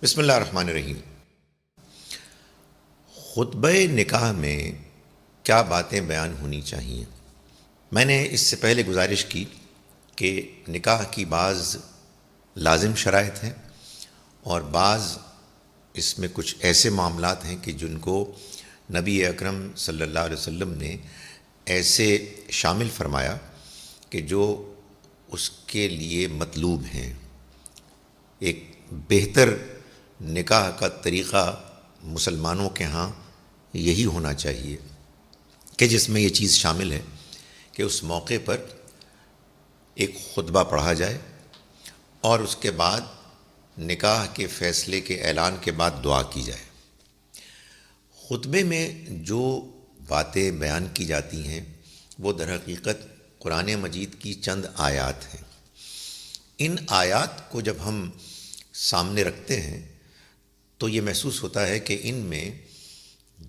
بسم اللہ الرحمن الرحیم۔ خطبہ نکاح میں کیا باتیں بیان ہونی چاہیے؟ میں نے اس سے پہلے گزارش کی کہ نکاح کی بعض لازم شرائط ہیں اور بعض اس میں کچھ ایسے معاملات ہیں کہ جن کو نبی اکرم صلی اللہ علیہ وسلم نے ایسے شامل فرمایا کہ جو اس کے لیے مطلوب ہیں۔ ایک بہتر نکاح کا طریقہ مسلمانوں کے ہاں یہی ہونا چاہیے کہ جس میں یہ چیز شامل ہے کہ اس موقع پر ایک خطبہ پڑھا جائے اور اس کے بعد نکاح کے فیصلے کے اعلان کے بعد دعا کی جائے۔ خطبے میں جو باتیں بیان کی جاتی ہیں وہ در حقیقت قرآن مجید کی چند آیات ہیں۔ ان آیات کو جب ہم سامنے رکھتے ہیں تو یہ محسوس ہوتا ہے کہ ان میں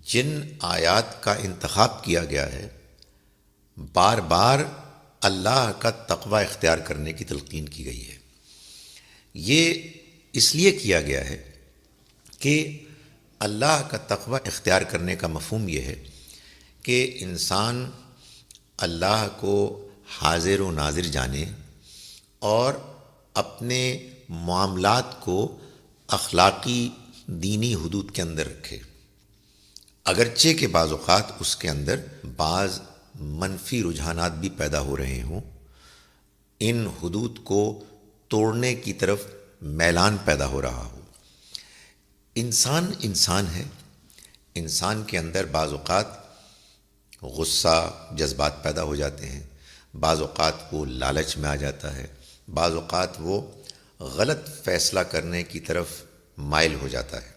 جن آیات کا انتخاب کیا گیا ہے بار بار اللہ کا تقوی اختیار کرنے کی تلقین کی گئی ہے۔ یہ اس لیے کیا گیا ہے کہ اللہ کا تقوی اختیار کرنے کا مفہوم یہ ہے کہ انسان اللہ کو حاضر و ناظر جانے اور اپنے معاملات کو اخلاقی دینی حدود کے اندر رکھے، اگرچہ کہ بعض اوقات اس کے اندر بعض منفی رجحانات بھی پیدا ہو رہے ہوں، ان حدود کو توڑنے کی طرف میلان پیدا ہو رہا ہو۔ انسان ہے، انسان کے اندر بعض اوقات غصہ جذبات پیدا ہو جاتے ہیں، بعض اوقات وہ لالچ میں آ جاتا ہے، بعض اوقات وہ غلط فیصلہ کرنے کی طرف مائل ہو جاتا ہے۔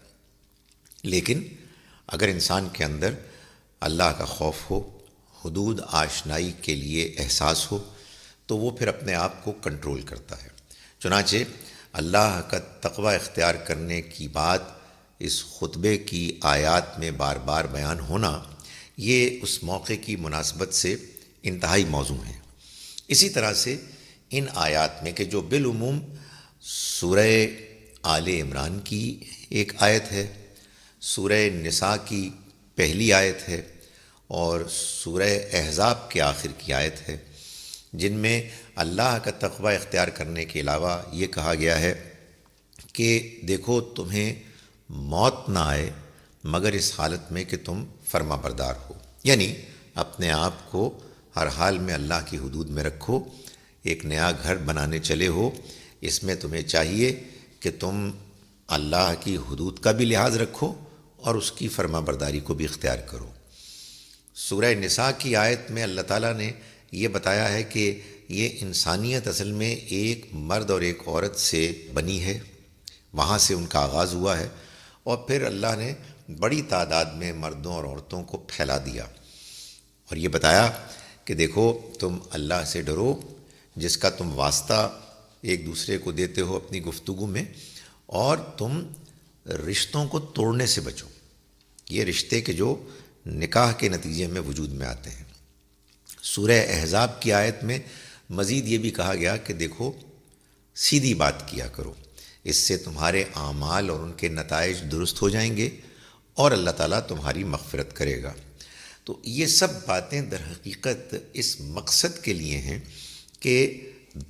لیکن اگر انسان کے اندر اللہ کا خوف ہو، حدود آشنائی کے لیے احساس ہو تو وہ پھر اپنے آپ کو کنٹرول کرتا ہے۔ چنانچہ اللہ کا تقوی اختیار کرنے کی بات اس خطبے کی آیات میں بار بار بیان ہونا یہ اس موقع کی مناسبت سے انتہائی موزوں ہے۔ اسی طرح سے ان آیات میں کہ جو بالعموم سورہ آل عمران کی ایک آیت ہے، سورہ نساء کی پہلی آیت ہے اور سورہ احزاب کے آخر کی آیت ہے، جن میں اللہ کا تقوی اختیار کرنے کے علاوہ یہ کہا گیا ہے کہ دیکھو تمہیں موت نہ آئے مگر اس حالت میں کہ تم فرما بردار ہو، یعنی اپنے آپ کو ہر حال میں اللہ کی حدود میں رکھو۔ ایک نیا گھر بنانے چلے ہو، اس میں تمہیں چاہیے کہ تم اللہ کی حدود کا بھی لحاظ رکھو اور اس کی فرما برداری کو بھی اختیار کرو۔ سورہ نساء کی آیت میں اللہ تعالیٰ نے یہ بتایا ہے کہ یہ انسانیت اصل میں ایک مرد اور ایک عورت سے بنی ہے، وہاں سے ان کا آغاز ہوا ہے اور پھر اللہ نے بڑی تعداد میں مردوں اور عورتوں کو پھیلا دیا اور یہ بتایا کہ دیکھو تم اللہ سے ڈرو جس کا تم واسطہ ایک دوسرے کو دیتے ہو اپنی گفتگو میں، اور تم رشتوں کو توڑنے سے بچو، یہ رشتے کے جو نکاح کے نتیجے میں وجود میں آتے ہیں۔ سورہ احزاب کی آیت میں مزید یہ بھی کہا گیا کہ دیکھو سیدھی بات کیا کرو، اس سے تمہارے اعمال اور ان کے نتائج درست ہو جائیں گے اور اللہ تعالیٰ تمہاری مغفرت کرے گا۔ تو یہ سب باتیں در حقیقت اس مقصد کے لیے ہیں کہ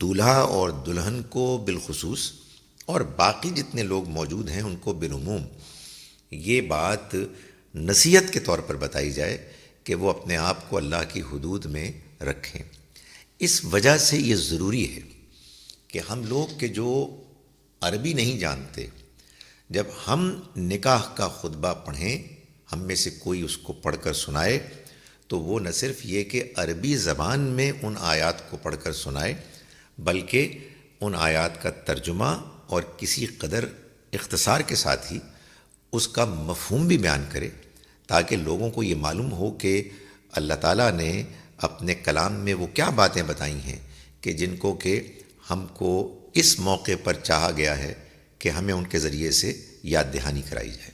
دولہا اور دلہن کو بالخصوص اور باقی جتنے لوگ موجود ہیں ان کو بالعموم یہ بات نصیحت کے طور پر بتائی جائے کہ وہ اپنے آپ کو اللہ کی حدود میں رکھیں۔ اس وجہ سے یہ ضروری ہے کہ ہم لوگ کہ جو عربی نہیں جانتے، جب ہم نکاح کا خطبہ پڑھیں، ہم میں سے کوئی اس کو پڑھ کر سنائے تو وہ نہ صرف یہ کہ عربی زبان میں ان آیات کو پڑھ کر سنائے بلکہ ان آیات کا ترجمہ اور کسی قدر اختصار کے ساتھ ہی اس کا مفہوم بھی بیان کرے تاکہ لوگوں کو یہ معلوم ہو کہ اللہ تعالیٰ نے اپنے کلام میں وہ کیا باتیں بتائی ہیں کہ جن کو کہ ہم کو اس موقع پر چاہا گیا ہے کہ ہمیں ان کے ذریعے سے یاد دہانی کرائی جائے۔